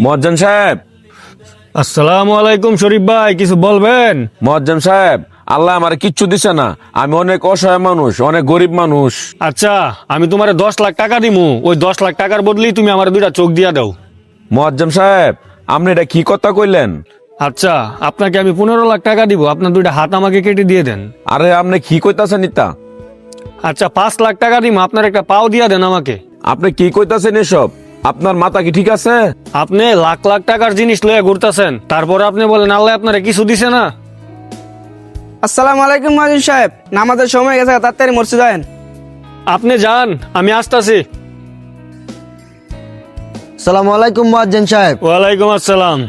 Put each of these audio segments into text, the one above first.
মুয়াজ্জিন সাহেব, আসসালামু আলাইকুম শরীফ ভাই, কিছু বলবেন? মুয়াজ্জিন সাহেব, আল্লাহ আমার কিচ্ছু দিছে না। আমি অনেক অসহায় মানুষ, অনেক গরিব মানুষ। আচ্ছা, আমি তোমারে 10 লাখ টাকা দিমু, ওই 10 লাখ টাকার বদলেই তুমি আমার 2টা চোখ দিয়া দাও। মুয়াজ্জিন সাহেব, আপনি এটা কি কথা কইলেন? আচ্ছা, আপনাকে আমি 15 লাখ টাকা দিব, আপনার 2টা হাত আমাকে কেটে দিয়ে দেন। আরে আপনি কি কইতাছেন ইতা? আচ্ছা, 5 লাখ টাকা দিমু, আপনার একটা পাও দিয়া দেন আমাকে। আপনি কি কইতাছেন এসব? আপনার মাথা কি ঠিক আছে? আপনি লাখ লাখ টাকার জিনিস লয়ে ঘুরতেছেন, তারপরে আপনি বলেন আল্লাহ আপনারে কিছু দিছে না। আসসালামু আলাইকুম মুয়াজ্জিন সাহেব, নামাজের সময় গেছে, তাড়াতাড়ি মসজিদে যান। আপনি যান, আমি আসতাছি। সালামু আলাইকুম মুয়াজ্জিন সাহেব। ওয়ালাইকুম আসসালাম।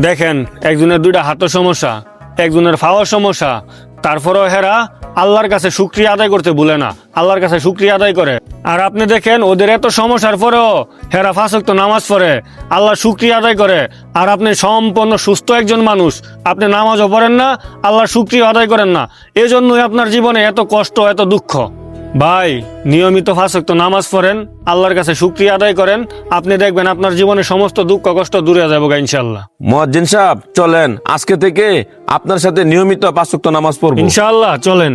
দেখেন, একজনের 2টা হাতের সমস্যা, একজনের ফাওয়ার সমস্যা, তারপরেও হেরা আল্লাহর কাছে শুকরিয়া আদায় করতে ভুলে না, আল্লাহর কাছে শুকরিয়া আদায় করে। আর আপনি দেখেন ওদের এত সমস্যার পরেও হেরা 5 ওয়াক্ত নামাজ পড়ে, আল্লাহ শুকরিয়া আদায় করে। আর আপনি সম্পূর্ণ সুস্থ একজন মানুষ, আপনি নামাজও পড়েন না, আল্লাহর শুকরিয়া আদায় করেন না, এজন্যই আপনার জীবনে এত কষ্ট, এত দুঃখ। ভাই, নিয়মিত 5 ওয়াক্ত নামাজ পড়েন, আল্লাহর কাছে শুকরিয়া আদায় করেন, আপনি দেখবেন আপনার জীবনে সমস্ত দুঃখ কষ্ট দূরে যাবে ইনশাআল্লাহ। মুয়াজ্জিন সাহেব, চলেন আজকে থেকে আপনার সাথে নিয়মিত 5 ওয়াক্ত নামাজ পড়ব। ইনশাআল্লাহ, চলেন।